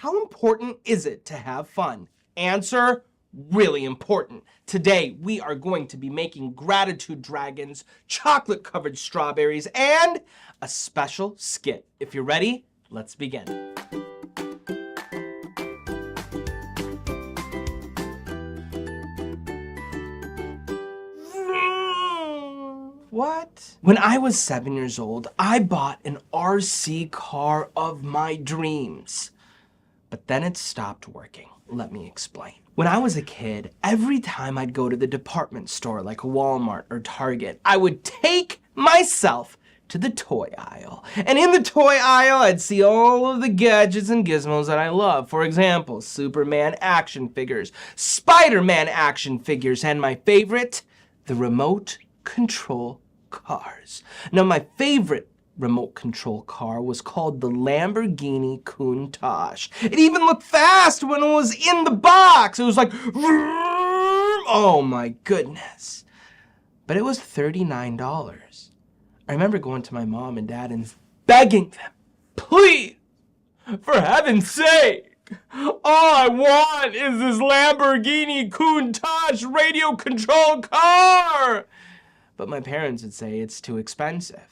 how important is it to have fun? Answer, really important. Today, we are going to be making gratitude dragons, chocolate-covered strawberries, and a special skit. If you're ready, let's begin. What? When I was 7 years old, I bought an RC car of my dreams. But then it stopped working. Let me explain. When I was a kid, every time I'd go to the department store like Walmart or Target, I would take myself to the toy aisle. And in the toy aisle, I'd see all of the gadgets and gizmos that I love. For example, Superman action figures, Spider-Man action figures, and my favorite, the remote control cars. Now, my favorite remote control car was called the Lamborghini Countach. It even looked fast when it was in the box. It was like, oh my goodness. But it was $39. I remember going to my mom and dad and begging them, please, for heaven's sake, all I want is this Lamborghini Countach radio control car. But my parents would say it's too expensive.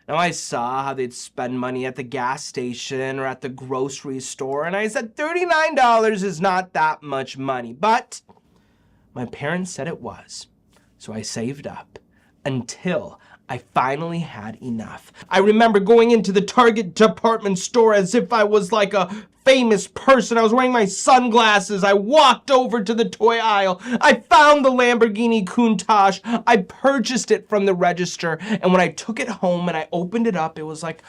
Now, I saw how they'd spend money at the gas station or at the grocery store, and I said $39 is not that much money, but my parents said it was. So I saved up until I finally had enough. I remember going into the Target department store as if I was like a famous person. I was wearing my sunglasses. I walked over to the toy aisle. I found the Lamborghini Countach. I purchased it from the register, and when I took it home and I opened it up, it was like,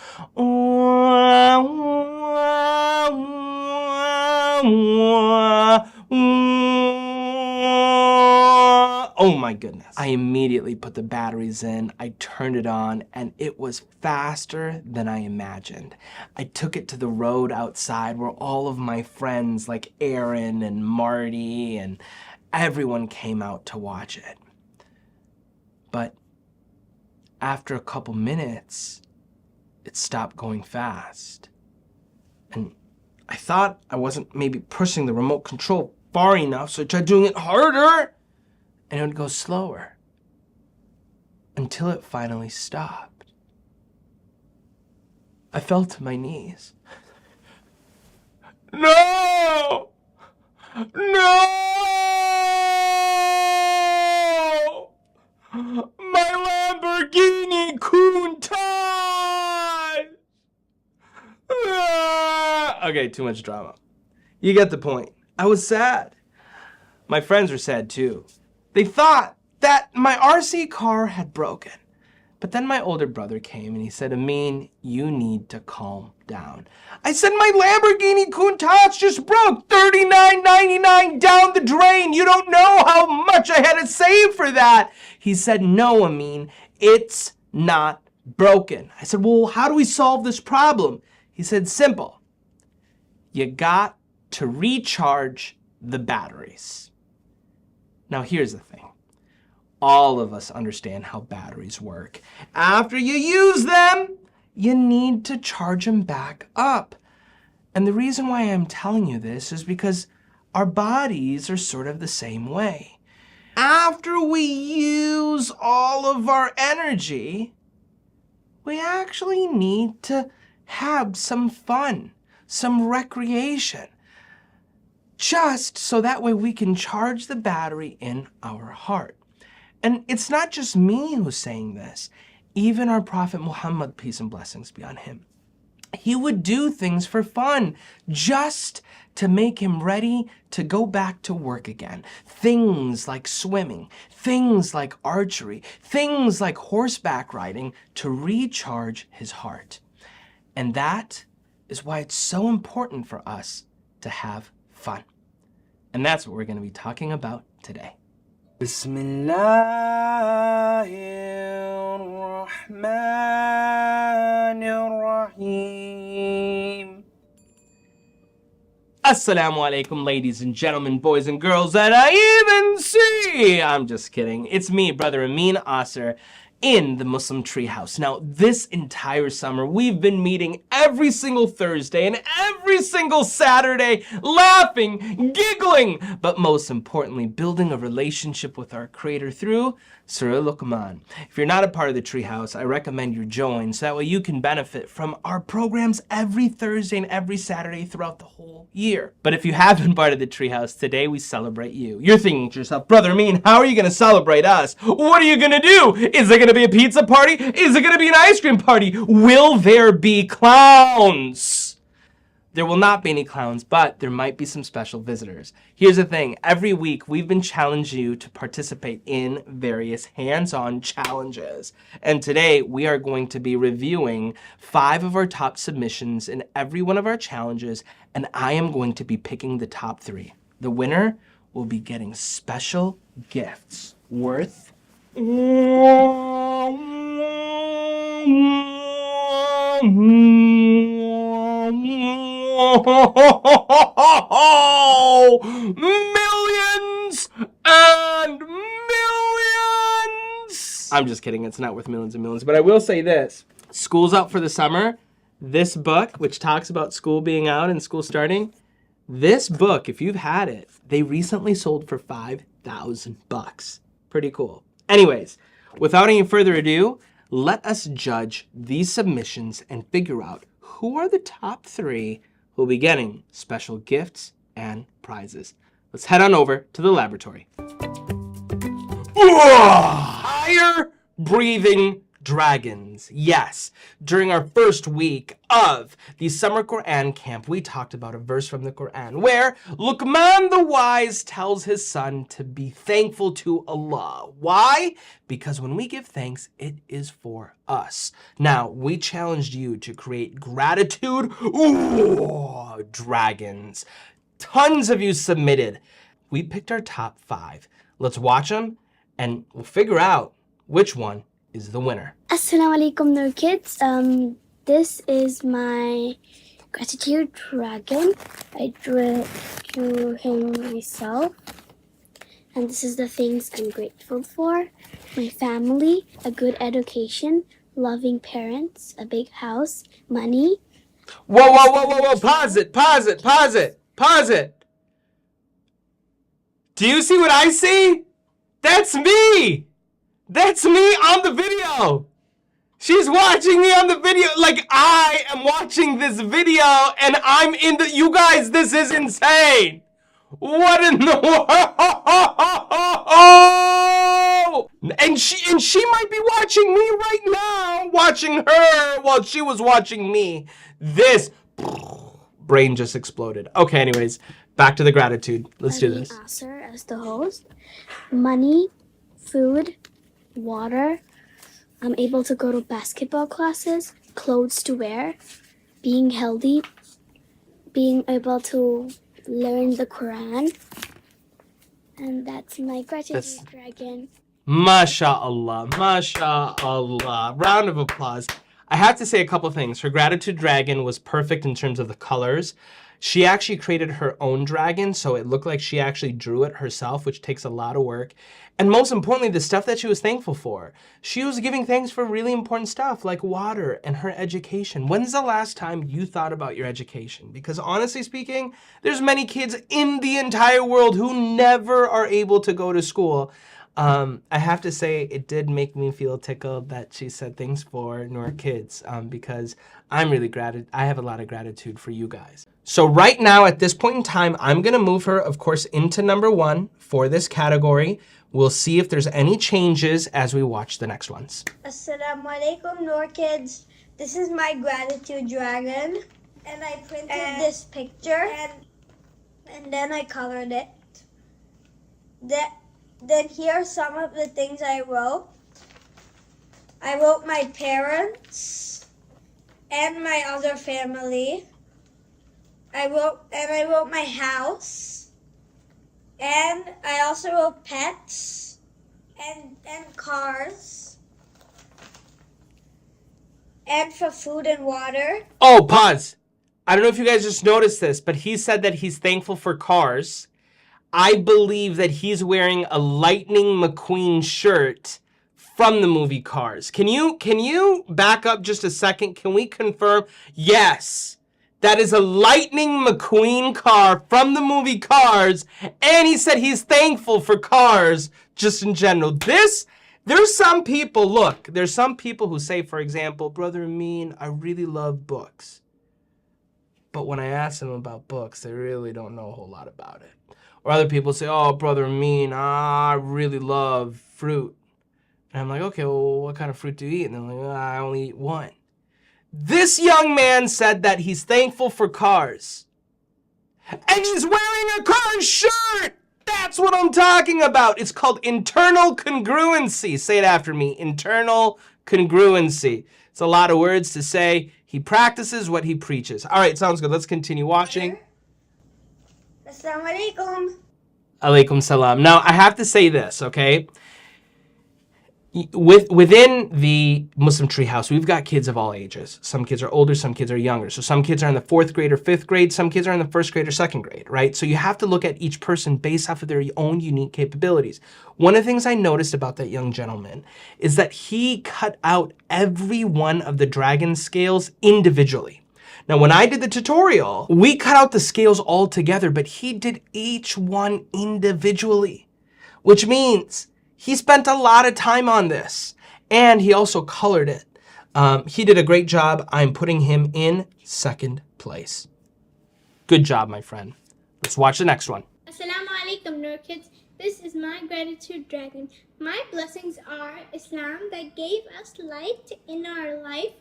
oh my goodness. I immediately put the batteries in, I turned it on, and it was faster than I imagined. I took it to the road outside where all of my friends like Aaron and Marty and everyone came out to watch it. But after a couple minutes, it stopped going fast. And I thought I wasn't maybe pushing the remote control far enough, so I tried doing it harder. And it would go slower until it finally stopped. I fell to my knees. No! No! My Lamborghini Countach! Okay, too much drama. You get the point. I was sad. My friends were sad too. They thought that my RC car had broken. But then my older brother came and he said, Amin, you need to calm down. I said, my Lamborghini Countach just broke, $39.99 down the drain. You don't know how much I had to save for that. He said, no, Amin, it's not broken. I said, well, how do we solve this problem? He said, simple. You got to recharge the batteries. Now, here's the thing. All of us understand how batteries work. After you use them, you need to charge them back up. And the reason why I'm telling you this is because our bodies are sort of the same way. After we use all of our energy, we actually need to have some fun, some recreation. Just so that way we can charge the battery in our heart. And it's not just me who's saying this. Even our Prophet Mohammed, peace and blessings be on him. He would do things for fun, just to make him ready to go back to work again. Things like swimming, things like archery, things like horseback riding to recharge his heart. And that is why it's so important for us to have fun. And that's what we're going to be talking about today. Bismillahirrahmanirrahim. Assalamu alaikum, ladies and gentlemen, boys and girls that I even see. I'm just kidding. It's me, brother Amin Aaser. in the Muslim Treehouse. Now, this entire summer, we've been meeting every single Thursday and every single Saturday, laughing, giggling, but most importantly, building a relationship with our Creator through Surah Luqman. If you're not a part of the Treehouse, I recommend you join so that way you can benefit from our programs every Thursday and every Saturday throughout the whole year. But if you have been part of the Treehouse, today we celebrate you. You're thinking to yourself, Brother Amin, how are you going to celebrate us? What are you going to do? Is there going to be a pizza party? Is it going to be an ice cream party? Will there be clowns? There will not be any clowns, but there might be some special visitors. Here's the thing. Every week, we've been challenging you to participate in various hands-on challenges. And today, we are going to be reviewing 5 of our top submissions in every one of our challenges, and I am going to be picking the top 3. The winner will be getting special gifts worth millions and millions. I'm just kidding. It's not worth millions and millions. But I will say this. School's out for the summer. This book, which talks about school being out and school starting, this book, if you've had it, they recently sold for $5,000. Pretty cool. Anyways, without any further ado, let us judge these submissions and figure out who are the top 3 who will be getting special gifts and prizes. Let's head on over to the laboratory. Higher breathing dragons. Yes, during our first week of the summer Qur'an camp, we talked about a verse from the Qur'an where Luqman the wise tells his son to be thankful to Allah. Why? Because when we give thanks, it is for us. Now, we challenged you to create gratitude dragons. Tons of you submitted. We picked our top 5. Let's watch them and we'll figure out which one is the winner. Assalamu alaikum, Noor kids. This is my gratitude dragon. I drew him myself. And this is the things I'm grateful for. My family, a good education, loving parents, a big house, money. Whoa. Pause it. Do you see what I see? That's me. That's me on the video. She's watching me on the video. Like, I am watching this video and I'm in the... You guys, this is insane. What in the world? And she might be watching me right now. Watching her while she was watching me. This brain just exploded. Okay, anyways, back to the gratitude. Let's do this. Aaser as the host. Money, food, water. I'm able to go to basketball classes, clothes to wear, being healthy, being able to learn the Qur'an. And that's my gratitude dragon. MashaAllah, MashaAllah. Round of applause. I have to say a couple things. Her gratitude dragon was perfect in terms of the colors. She actually created her own dragon, so it looked like she actually drew it herself, which takes a lot of work. And most importantly, the stuff that she was thankful for. She was giving thanks for really important stuff like water and her education. When's the last time you thought about your education? Because honestly speaking, there's many kids in the entire world who never are able to go to school. I have to say it did make me feel tickled that she said things for Noor kids because I'm really I have a lot of gratitude for you guys. So right now at this point in time, I'm gonna move her, of course, into number 1 for this category. We'll see if there's any changes as we watch the next ones. Assalamu alaikum, Noor kids. This is my gratitude dragon. And I printed this picture. And then I colored it. Then here are some of the things I wrote. I wrote my parents and my other family. I wrote my house. And I also wrote pets and cars. And for food and water. Oh, pause. I don't know if you guys just noticed this, but he said that he's thankful for cars. I believe that he's wearing a Lightning McQueen shirt from the movie Cars. Can you back up just a second? Can we confirm? Yes, that is a Lightning McQueen car from the movie Cars. And he said he's thankful for cars just in general. There's some people, look, there's some people who say, for example, Brother Amin, I really love books. But when I ask them about books, they really don't know a whole lot about it. Or other people say, oh, Brother Amin, I really love fruit. And I'm like, okay, well, what kind of fruit do you eat? And they're like, I only eat one. This young man said that he's thankful for cars. And he's wearing a Cars shirt! That's what I'm talking about. It's called internal congruency. Say it after me. Internal congruency. It's a lot of words to say. He practices what he preaches. All right, sounds good. Let's continue watching. Assalamu alaikum. Alaikum salam. Now, I have to say this, okay? Within the Muslim Treehouse, we've got kids of all ages. Some kids are older, some kids are younger. So some kids are in the 4th grade or 5th grade, some kids are in the 1st grade or 2nd grade, right? So you have to look at each person based off of their own unique capabilities. One of the things I noticed about that young gentleman is that he cut out every one of the dragon scales individually. Now, when I did the tutorial, we cut out the scales all together, but he did each one individually, which means he spent a lot of time on this, and he also colored it. He did a great job. I'm putting him in 2nd place. Good job, my friend. Let's watch the next one. Assalamu alaikum, Noor kids. This is my gratitude dragon. My blessings are Islam that gave us light in our life.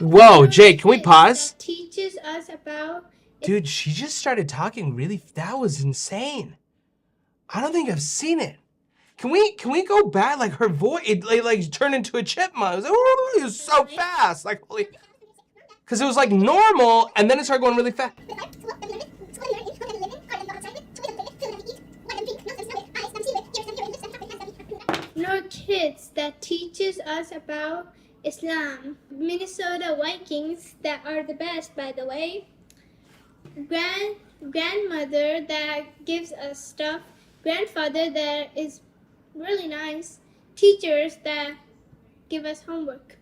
Whoa, Jake, can we pause? Teaches us about. Dude, she just started talking really, that was insane. I don't think I've seen it. Can we go back? Like her voice, it like turned into a chipmunk. It was so fast. Like, holy, because it was like normal and then it started going really fast. Noor kids that teaches us about Islam. Minnesota Vikings that are the best, by the way. Grandmother that gives us stuff. Grandfather that is really nice. Teachers that give us homework.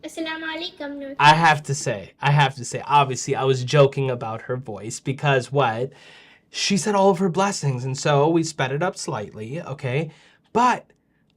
Assalamu alaikum, Noor. I have to say, obviously I was joking about her voice because what? She said all of her blessings, and so we sped it up slightly, okay? But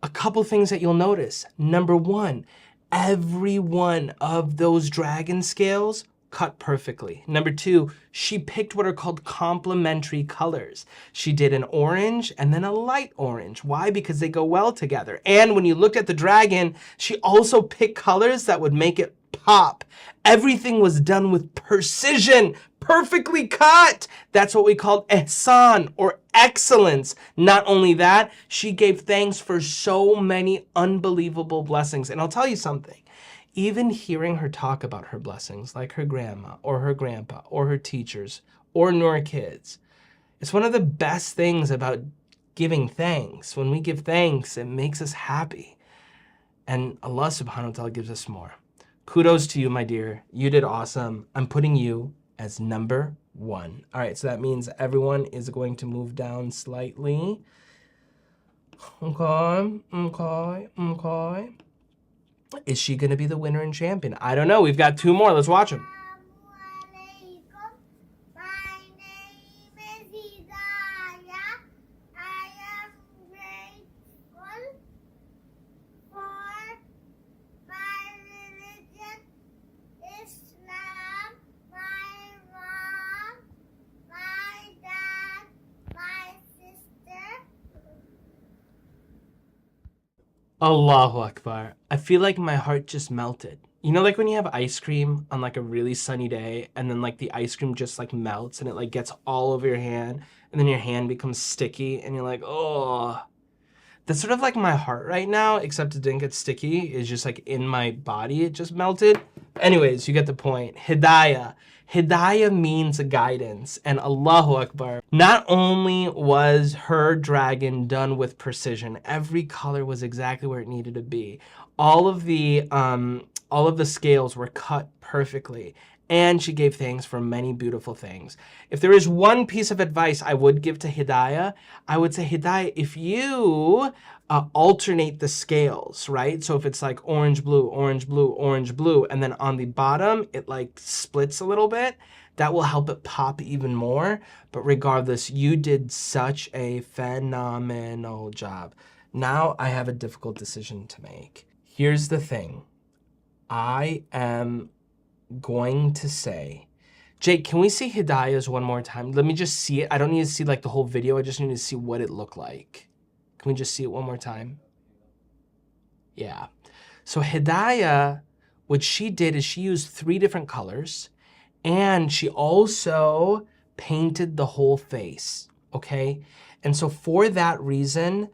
a couple things that you'll notice. Number one, every one of those dragon scales cut perfectly. Number two, she picked what are called complementary colors. She did an orange and then a light orange. Why? Because they go well together. And when you looked at the dragon, she also picked colors that would make it pop. Everything was done with precision, perfectly cut. That's what we call ihsan, or excellence. Not only that, she gave thanks for so many unbelievable blessings. And I'll tell you something, even hearing her talk about her blessings, like her grandma or her grandpa or her teachers or Noor kids, it's one of the best things about giving thanks. When we give thanks, it makes us happy. And Allah subhanahu wa ta'ala gives us more. Kudos to you, my dear. You did awesome. I'm putting you as number 1. All right, so that means everyone is going to move down slightly. Okay. Is she going to be the winner and champion? I don't know. We've got 2 more. Let's watch them. Allahu Akbar. I feel like my heart just melted. You know, like when you have ice cream on like a really sunny day and then like the ice cream just like melts and it like gets all over your hand and then your hand becomes sticky and you're like, oh. That's sort of like my heart right now, except it didn't get sticky. It's just like in my body, it just melted. Anyways, you get the point. Hidayah. Hidayah means guidance, and Allahu Akbar. Not only was her dragon done with precision, every color was exactly where it needed to be. All of the All of the scales were cut perfectly. And she gave thanks for many beautiful things. If there is one piece of advice I would give to Hidayah, I would say, Hidayah, if you alternate the scales, right? So if it's like orange, blue, orange, blue, orange, blue, and then on the bottom, it like splits a little bit, that will help it pop even more. But regardless, you did such a phenomenal job. Now I have a difficult decision to make. Here's the thing. I am going to say, Jake, can we see Hidayah's one more time? Let me just see it. I don't need to see like the whole video. I just need to see what it looked like. Can we just see it one more time? Yeah. So Hidayah, what she did is she used 3 different colors, and she also painted the whole face, okay? And so for that reason,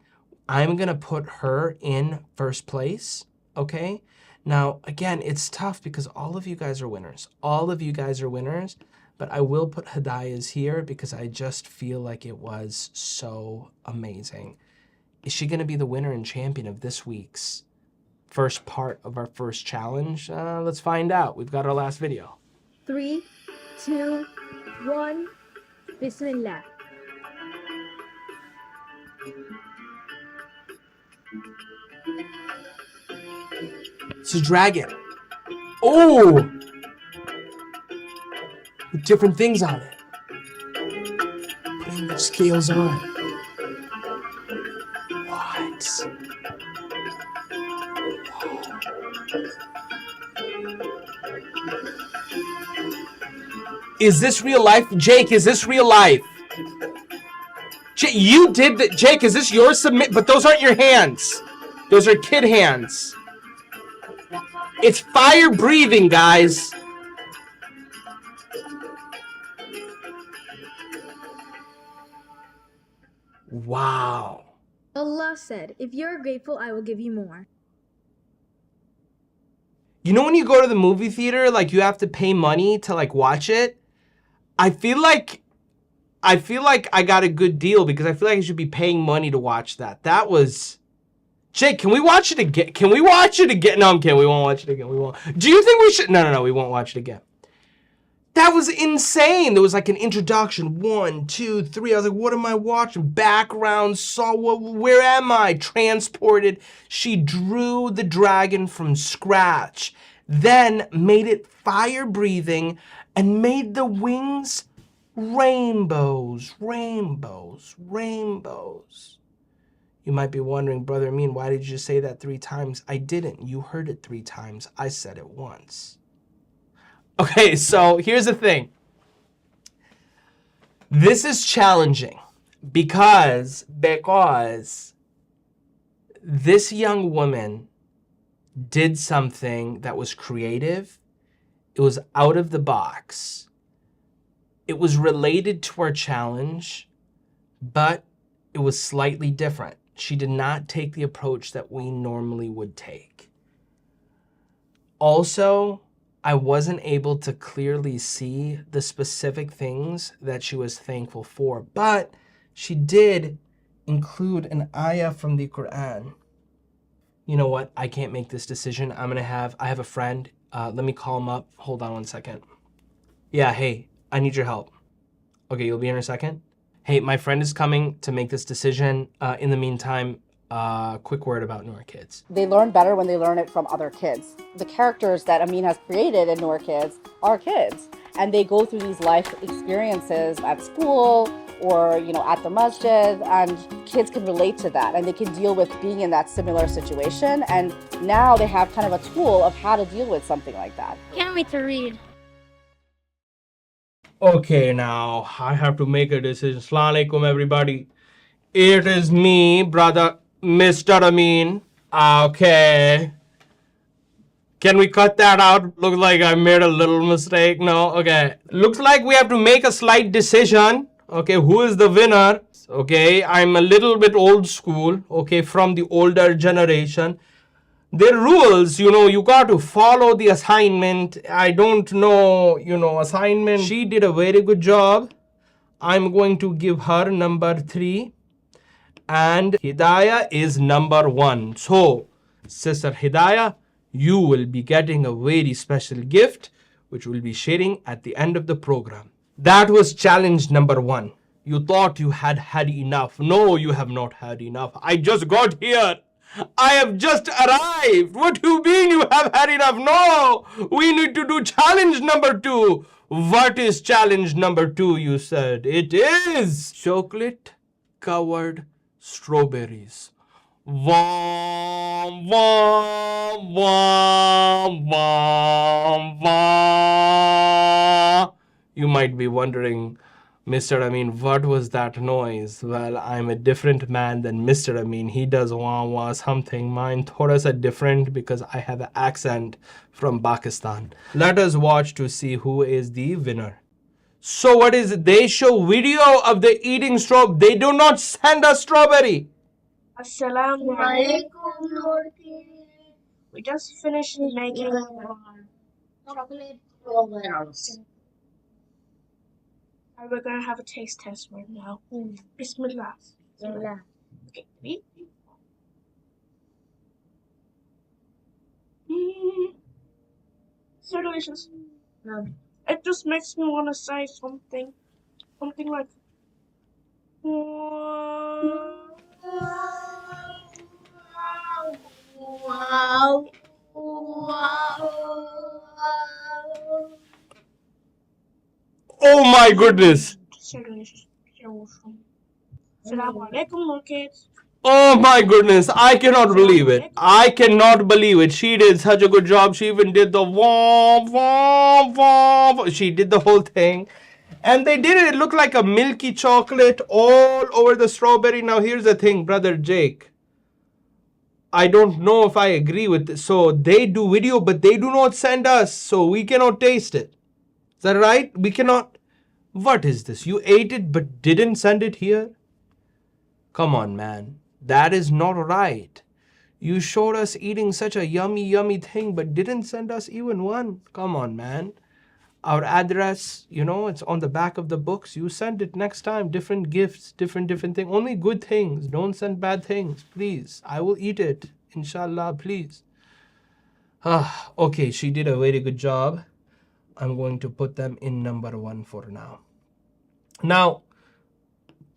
I'm gonna put her in first place, okay? Now, again, it's tough because all of you guys are winners. All of you guys are winners, but I will put Hidayah's here because I just feel like it was so amazing. Is she gonna be the winner and champion of this week's first part of our first challenge? Let's find out. We've got our last video. 3, 2, 1, Bismillah. It's a dragon. Oh! With different things on it. Putting the scales on. What? Is this real life? Jake, is this real life? You did that. Jake, is this your submit? But those aren't your hands. Those are kid hands. It's fire breathing, guys. Wow. Allah said, if you're grateful, I will give you more. You know when you go to the movie theater, like you have to pay money to like watch it? I feel like I got a good deal because I feel like I should be paying money to watch that. That was... Jake, can we watch it again? Can we watch it again? No, I'm kidding. We won't watch it again. We won't. Do you think we should? No. We won't watch it again. That was insane. There was like an introduction. 1, 2, 3. I was like, what am I watching? Background. Where am I? Transported. She drew the dragon from scratch. Then made it fire breathing and made the wings rainbows, rainbows, rainbows. You might be wondering, Brother Amin, why did you say that 3 times? I didn't. You heard it 3 times. I said it once. Okay, so here's the thing. This is challenging because this young woman did something that was creative. It was out of the box. It was related to our challenge, but it was slightly different. She did not take the approach that we normally would take. Also, I wasn't able to clearly see the specific things that she was thankful for, but she did include an ayah from the Qur'an. You know what? I can't make this decision. I have a friend. Let me call him up. Hold on one second. Yeah, hey, I need your help. Okay, you'll be in a second? Hey, my friend is coming to make this decision. In the meantime, quick word about Noor Kids. They learn better when they learn it from other kids. The characters that Amin has created in Noor Kids are kids. And they go through these life experiences at school or, you know, at the masjid, and kids can relate to that and they can deal with being in that similar situation. And now they have kind of a tool of how to deal with something like that. Can't wait to read. Okay, now I have to make a decision. Assalamu alaikum, everybody. It is me, brother Mr. Amin. Okay. Can we cut that out? Looks like I made a little mistake. No? Okay. Looks like we have to make a slight decision. Okay, who is the winner? Okay, I'm a little bit old school. Okay, from the older generation. There are rules, you know, you got to follow the assignment. I don't know, you know, assignment. She did a very good job. I'm going to give her number 3. And Hidayah is number 1. So, Sister Hidayah, you will be getting a very special gift, which we'll be sharing at the end of the program. That was challenge number 1. You thought you had had enough. No, you have not had enough. I just got here. I have just arrived. What do you mean you have had enough? No, we need to do challenge number 2. What is challenge number 2, you said? It is chocolate covered strawberries. Wom, wom, wom, wom, wom. You might be wondering, Mr. Amin, what was that noise? Well, I'm a different man than Mr. Amin. He does wah wah something. Mine thoda sa different because I have an accent from Pakistan. Let us watch to see who is the winner. So what is it? They show video of the eating strawberry. They do not send us strawberry. Assalamu alaikum, Noor. We just finished making chocolate walnuts. And we're gonna have a taste test right now. Bismillah. Bismillah. Okay, ready? So delicious. It just makes me want to say something like, wow. Oh my goodness. So delicious. Assalamu alaikum, Noor kids. Oh my goodness, I cannot believe it. I cannot believe it. She did such a good job. She even did the womp, womp, womp. She did the whole thing. And they did it. It looked like a milky chocolate all over the strawberry. Now here's the thing, Brother Jake. I don't know if I agree with this. So they do video, but they do not send us. So we cannot taste it. Is that right? We cannot. What is this? You ate it but didn't send it here? Come on, man. That is not right. You showed us eating such a yummy, yummy thing but didn't send us even one. Come on, man. Our address, you know, it's on the back of the books. You send it next time. Different gifts, different things. Only good things. Don't send bad things, please. I will eat it. Inshallah, please. Okay, she did a very good job. I'm going to put them in number 1 for now. Now,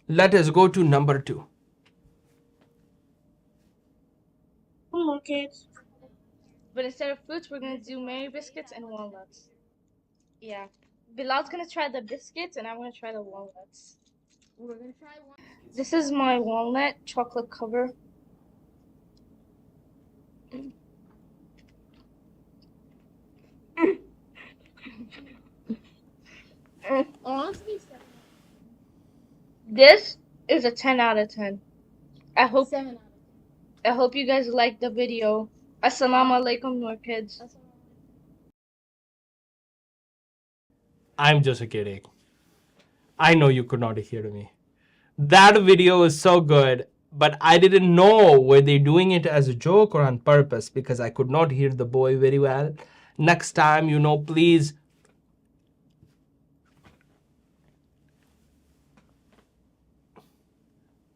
let us go to number 2. More kids. But instead of fruits, we're going to do Mary biscuits and walnuts. Yeah. Bilal's going to try the biscuits, and I'm going to try the walnuts. We're going to try one. This is my walnut chocolate cover. Honestly, This is a 10 out of 10. I hope 7 out of 10. I hope you guys liked the video. Assalamu alaikum, Noor kids. I'm just kidding. I know you could not hear me. That video is so good, but I didn't know were they doing it as a joke or on purpose because I could not hear the boy very well. Next time, you know, please.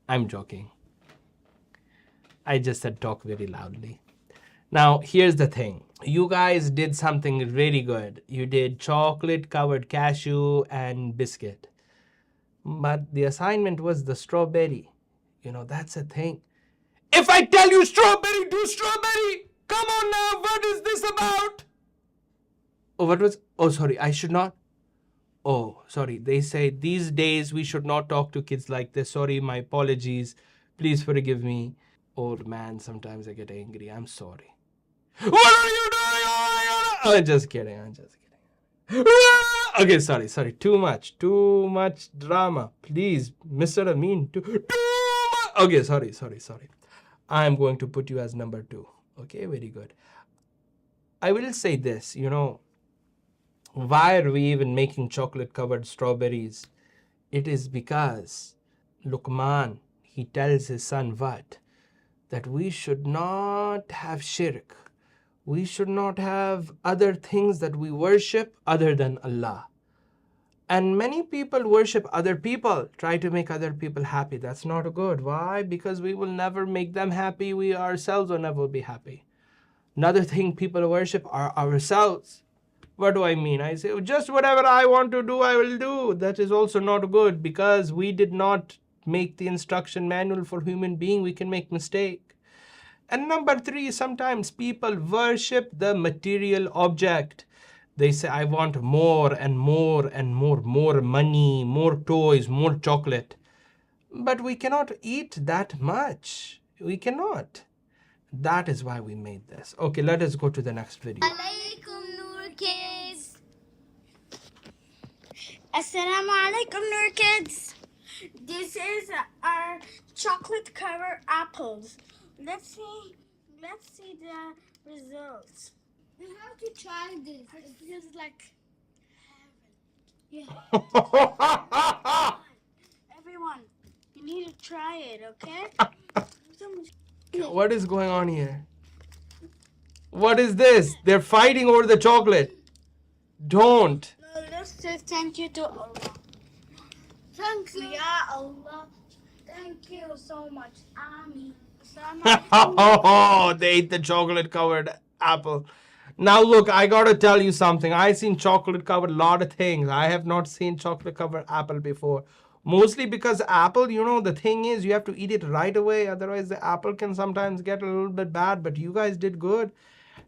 I'm joking. I just said talk very loudly. Now, here's the thing. You guys did something really good. You did chocolate covered cashew and biscuit. But the assignment was the strawberry. You know, that's a thing. If I tell you strawberry, do strawberry. Come on now, what is this about? Oh, what was, oh, sorry, I should not. Oh, sorry, they say these days we should not talk to kids like this. Sorry, my apologies. Please forgive me. Old man, sometimes I get angry. I'm sorry. What are you doing? Oh, I'm just kidding. I'm just kidding. Okay, sorry. Too much drama. Please, Mr. Amin. Too much. Okay, sorry. I'm going to put you as number 2. Okay, very good. I will say this, you know, why are we even making chocolate covered strawberries? It is because Luqman, he tells his son what? That we should not have shirk. We should not have other things that we worship other than Allah. And many people worship other people, try to make other people happy. That's not good. Why? Because we will never make them happy. We ourselves will never be happy. Another thing people worship are ourselves. What do I mean? I say, just whatever I want to do, I will do. That is also not good because we did not make the instruction manual for human being. We can make mistake. And number 3, sometimes people worship the material object. They say, I want more and more and more, more money, more toys, more chocolate. But we cannot eat that much. We cannot. That is why we made this. Okay, let us go to the next video. Alaikum Noor kids. Assalamu alaikum, Noor kids. This is our chocolate covered apples. Let's see the results. You have to try this. It feels like Everyone, you need to try it, okay? What is going on here? What is this? They're fighting over the chocolate. Don't. No, let's say thank you to Allah. Thank you, Ya Allah. Thank you so much, Amin. Oh, they ate the chocolate covered apple. Now look, I gotta tell you something. I've seen chocolate covered lot of things. I have not seen chocolate covered apple before. Mostly because apple, you know, the thing is you have to eat it right away. Otherwise the apple can sometimes get a little bit bad. But you guys did good.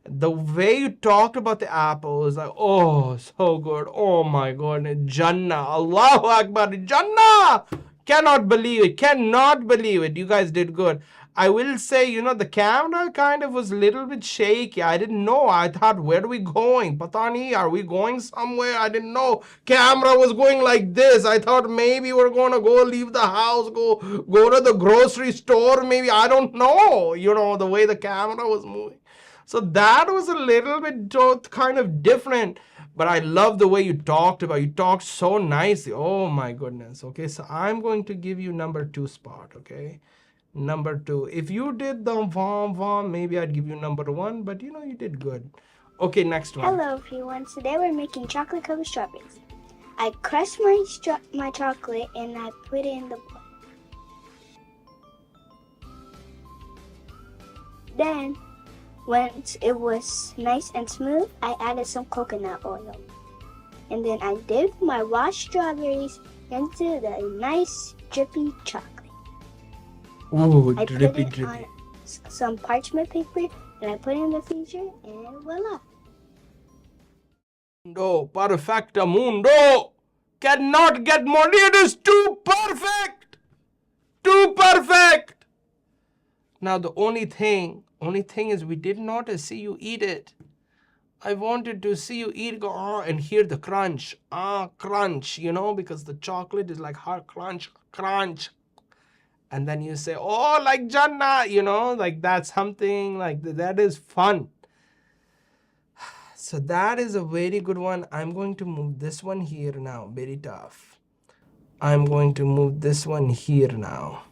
The way you talked about the apple is like, oh, so good. Oh my God. Jannah. Allahu Akbar. Jannah. Cannot believe it. Cannot believe it. You guys did good. I will say, you know, the camera kind of was a little bit shaky. I didn't know. I thought, where are we going? Patani, are we going somewhere? I didn't know. Camera was going like this. I thought maybe we're going to go leave the house, go to the grocery store. Maybe, I don't know. You know, the way the camera was moving. So that was a little bit kind of different. But I love the way you talked about it. You talked so nicely. Oh my goodness. Okay, so I'm going to give you number 2 spot. Okay. Number 2. If you did the vom, maybe I'd give you number 1, but you know, you did good. Okay, next one. Hello everyone. Today we're making chocolate covered strawberries. I crushed my chocolate and I put it in the bowl. Then, once it was nice and smooth, I added some coconut oil. And then I dipped my washed strawberries into the nice drippy chocolate. Ooh, I drippy, put it drippy. on some parchment paper and I put it in the freezer and voila. Mundo, perfecto mundo. Cannot get more. It is too perfect. Too perfect. Now the only thing is we did not see you eat it. I wanted to see you eat, go, and hear the crunch. Crunch, you know, because the chocolate is like hard crunch, crunch. And then you say, oh, like Jannah, you know, like that's something like that is fun. So that is a very good one. I'm going to move this one here now. Very tough. I'm going to move this one here now.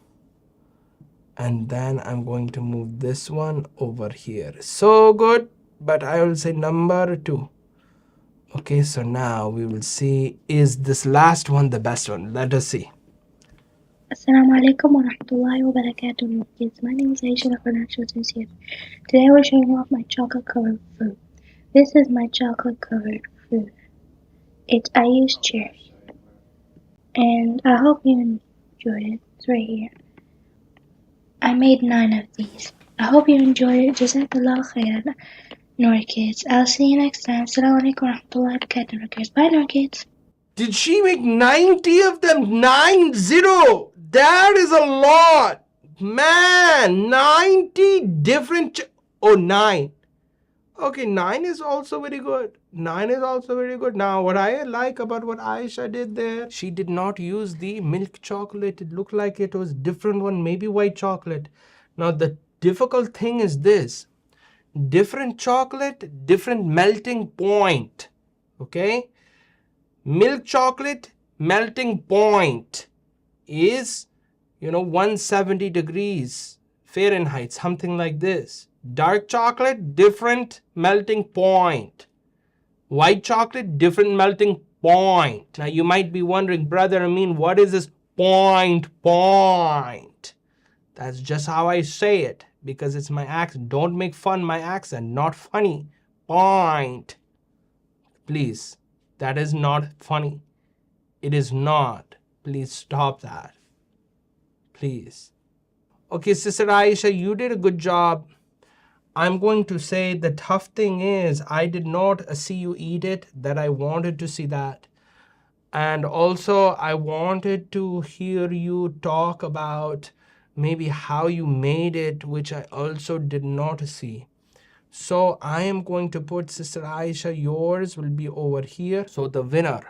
And then I'm going to move this one over here. So good. But I will say number 2. Okay, so now we will see, is this last one the best one? Let us see. Assalamu alaikum wa rahmatullahi wa barakatuh. Kids, my name is Aisha, the financial associate. Today we're showing off my chocolate covered fruit. This is my chocolate covered fruit. I use cherries. And I hope you enjoyed it. It's right here. I made 9 of these. I hope you enjoyed it. Jazakallah khairan. Noor kids. I'll see you next time. Assalamu alaikum wa rahmatullahi wa barakatuh. Bye, Noor kids. Did she make 90 of them? 90. That is a lot. Man, 90 different. 9. Okay, 9 is also very good. 9 is also very good. Now, what I like about what Aisha did there, she did not use the milk chocolate. It looked like it was different one, maybe white chocolate. Now, the difficult thing is this. Different chocolate, different melting point. Okay? Milk chocolate melting point is, 170 degrees Fahrenheit, something like this. Dark chocolate, different melting point. White chocolate, different melting point. Now you might be wondering, brother Amin, what is this point? That's just how I say it. because it's my accent. Don't make fun my accent. Not funny. Point. Please. That is not funny. It is not. Please stop that. Please. Okay, Sister Aisha, you did a good job. I'm going to say the tough thing is I did not see you eat it, that I wanted to see that. And also I wanted to hear you talk about maybe how you made it, which I also did not see. So I am going to put Sister Aisha, yours will be over here. So the winner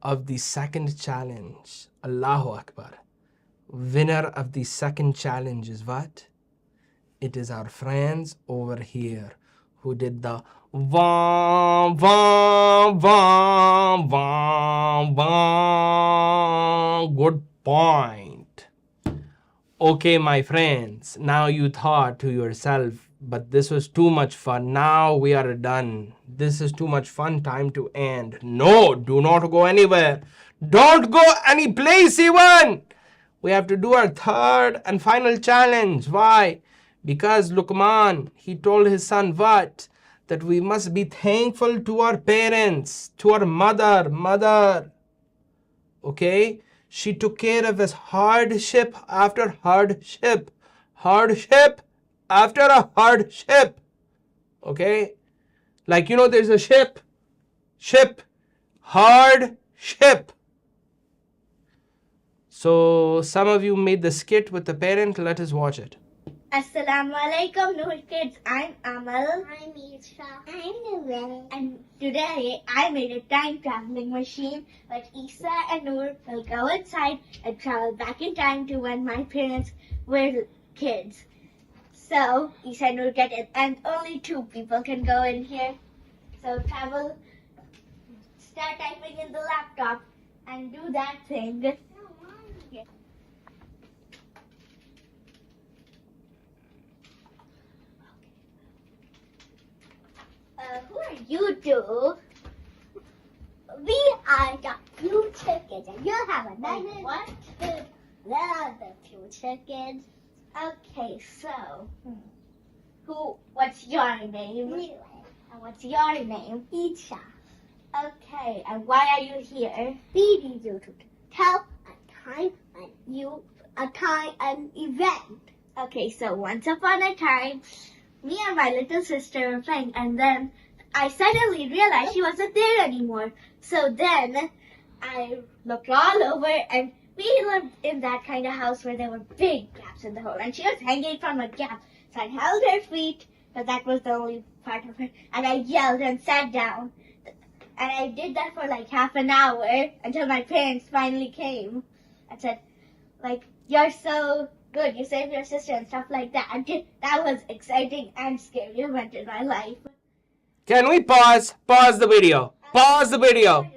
of the second challenge, Allahu Akbar. Winner of the second challenge is what? It is our friends over here who did the vam, vam, vam, vam, vam. Good point. Okay, my friends, now you thought to yourself, but this was too much fun. Now we are done. This is too much fun. Time to end. No, do not go anywhere. Don't go any place even. We have to do our third and final challenge. Why? Because Luqman, he told his son what? That we must be thankful to our parents, to our mother. Okay? She took care of us hardship after hardship. Hardship after a hardship. Okay? Like, you know, there's a ship, hardship. So some of you made the skit with the parent. Let us watch it. Assalamu alaikum, Noor kids. I'm Amal. I'm Isha. I'm Noor. And today I made a time traveling machine where Isa and Noor will go inside and travel back in time to when my parents were kids. So Isa and Noor get it, and only 2 people can go in here. So travel, start typing in the laptop and do that thing. Who are you 2? We are the future kids, and you have a nice What? We are the future kids. Okay, so what's your name? And what's your name? Isha. Okay, and why are you here? We need you to tell an event. Okay, so once upon a time, me and my little sister were playing, and then I suddenly realized she wasn't there anymore. So then I looked all over, and we lived in that kind of house where there were big gaps in the hole, and she was hanging from a gap. So I held her feet, but that was the only part of her, and I yelled and sat down. And I did that for like half an hour until my parents finally came and said, like, you're so good, you saved your sister and stuff like that. That was exciting and scary event in my life. Can we pause? Pause the video. Pause the video.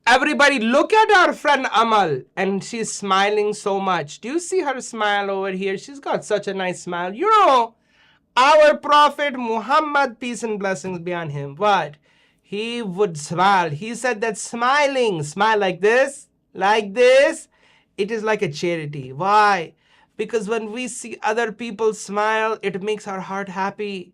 Everybody look at our friend Amal, and she's smiling so much. Do you see her smile over here? She's got such a nice smile. You know, our Prophet Muhammad, peace and blessings be on him, what? He would smile. He said that smile like this, it is like a charity. Why? Because when we see other people smile, it makes our heart happy.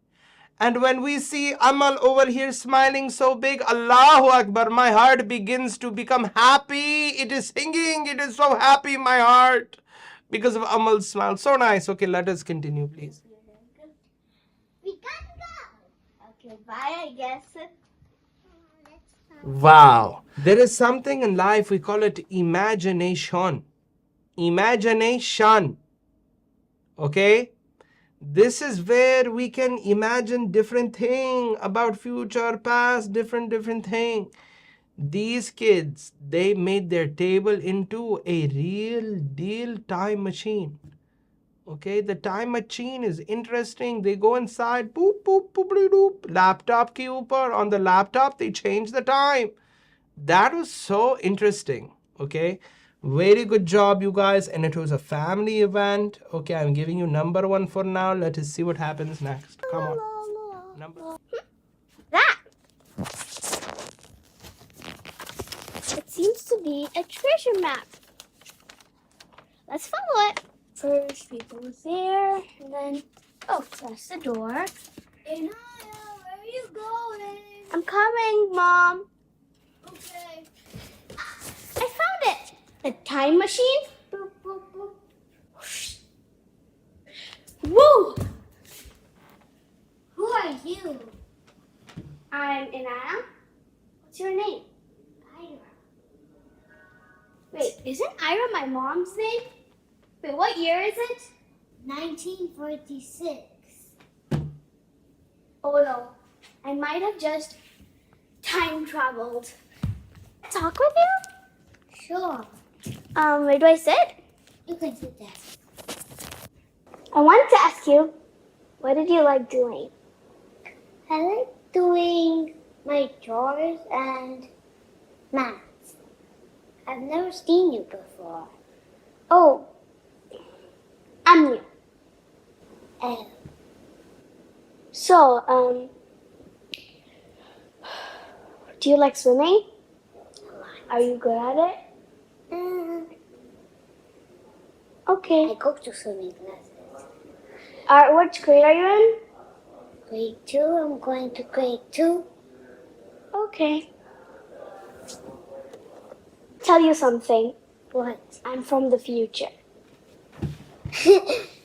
And when we see Amal over here smiling so big, Allahu Akbar, my heart begins to become happy. It is singing. It is so happy, my heart, because of Amal's smile. So nice. Okay, let us continue, please. We gotta go. Okay, bye, I guess. Wow. There is something in life, we call it imagination. Imagination. Okay? This is where we can imagine different thing about future, past, different thing. These kids, they made their table into a real deal time machine. Okay, the time machine is interesting. They go inside, boop, boop, boop, doop, laptop ke upar. On the laptop, they change the time. That was so interesting. Okay, very good job, you guys. And it was a family event. Okay, I'm giving you number 1 for now. Let us see what happens next. Come on. Number. That. It seems to be a treasure map. Let's follow it. First we go there, and then, oh, that's the door. Hey, Naya, where are you going? I'm coming, Mom. Okay. I found it. The time machine. Boop, boop, boop. Woo! Who are you? I'm Inaya. What's your name? Ira. Wait, isn't Ira my mom's name? Wait, what year is it? 1946. Oh no, I might have just time traveled. Talk with you? Sure. Where do I sit? You can sit there. I wanted to ask you, what did you like doing? I like doing my chores and maths. I've never seen you before. Oh, I'm new. Oh. So, do you like swimming? Are you good at it? Okay. I go to swimming classes. Which grade are you in? Grade 2, I'm going to grade 2. Okay. Tell you something. What? I'm from the future.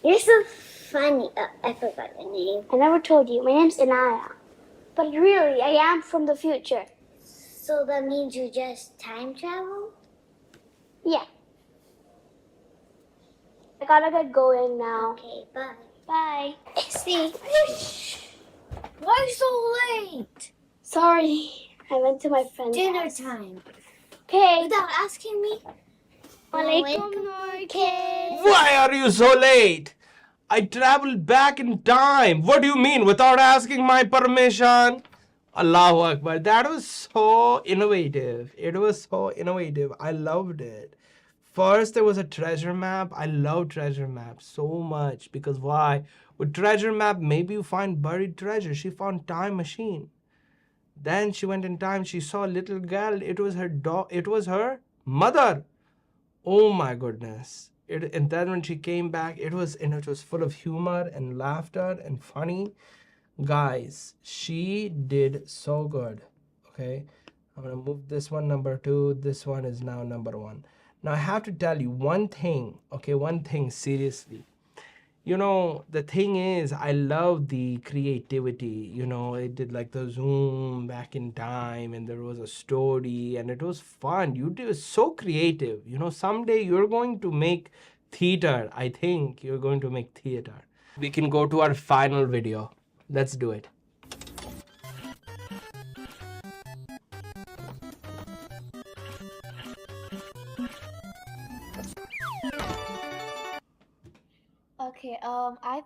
You're so funny. I forgot your name. I never told you. My name's Inaya. But really, I am from the future. So that means you just time travel? Yeah. I gotta get going now. Okay, bye. Bye. See? Why so late? Sorry. I went to my friend's Dinner house. time. Okay. Without asking me? Walaikum Noor kids. Why are you so late? I traveled back in time. What do you mean, without asking my permission? Allahu Akbar. That was so innovative. It was so innovative. I loved it. First, there was a treasure map. I love treasure maps so much because why? With treasure map, maybe you find buried treasure. She found time machine. Then she went in time. She saw a little girl. It was her dog. It was her mother. Oh my goodness. And then when she came back, it was full of humor and laughter and funny. Guys, she did so good. Okay, I'm gonna move this one number 2. This one is now number 1. Now I have to tell you one thing. Okay, one thing seriously. You know, the thing is, I love the creativity. You know, it did like the zoom back in time, and there was a story, and it was fun. You did so creative. You know, someday you're going to make theater. I think you're going to make theater. We can go to our final video. Let's do it. Okay, I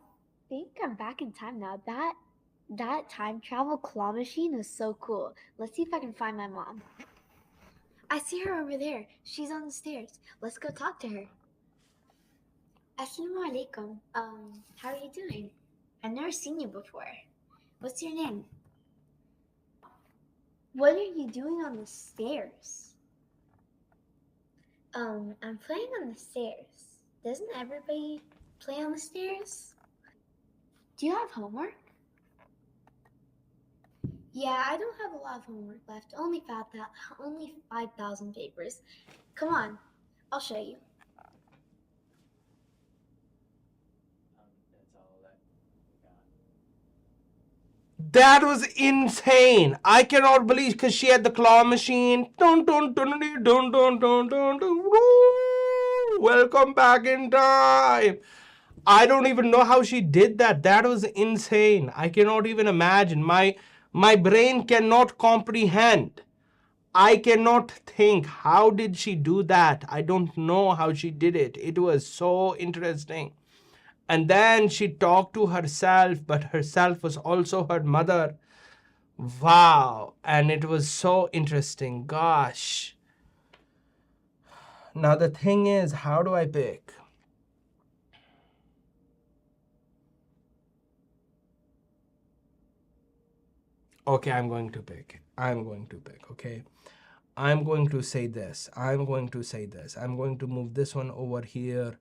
think I'm back in time now. That time travel claw machine is so cool. Let's see if I can find my mom. I see her over there. She's on the stairs. Let's go talk to her. Assalamu alaikum. How are you doing? I've never seen you before. What's your name? What are you doing on the stairs? I'm playing on the stairs. Doesn't everybody play on the stairs? Do you have homework? Yeah, I don't have a lot of homework left. Only 5,000 papers. Come on, I'll show you. That was insane. I cannot believe because she had the claw machine. Dun, dun, dun, dun, dun, dun, dun, dun, dun. Welcome back in time. I don't even know how she did that. That was insane. I cannot even imagine. My brain cannot comprehend. I cannot think. How did she do that? I don't know how she did it. It was so interesting. And then she talked to herself, but herself was also her mother. Wow. And it was so interesting. Gosh. Now the thing is, how do I pick? Okay, I'm going to pick. Okay. I'm going to say this. I'm going to move this one over here.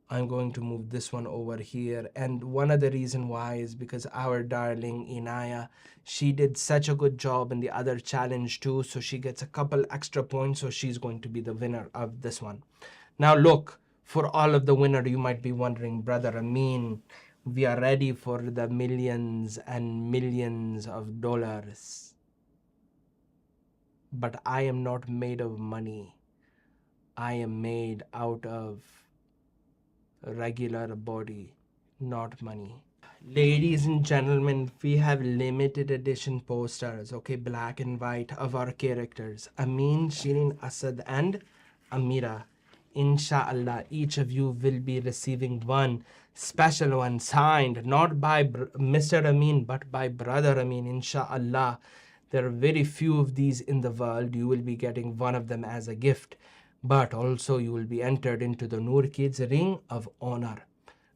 I'm going to move this one over here. And one of the reason why is because our darling Inaya, she did such a good job in the other challenge too. So she gets a couple extra points. So she's going to be the winner of this one. Now look, for all of the winner, you might be wondering, Brother Amin, we are ready for the millions and millions of dollars. But I am not made of money. I am made out of regular body, not money. Ladies and gentlemen, we have limited edition posters, okay, black and white, of our characters, Amin, Shirin, Asad, and Amira. Inshallah, each of you will be receiving one special one signed not by Mr. Amin but by Brother Amin. Inshallah, there are very few of these in the world. You will be getting one of them as a gift, but also you will be entered into the Noor Kids Ring of Honor.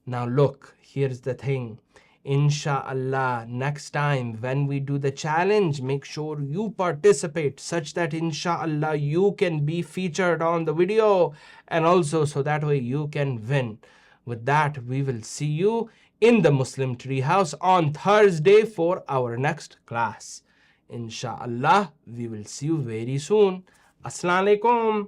Now look, here's the thing. Inshallah, next time when we do the challenge, make sure you participate such that inshallah you can be featured on the video, and also so that way you can win. With that, we will see you in the Muslim Treehouse on Thursday for our next class. Inshallah, we will see you very soon. Assalamu alaikum.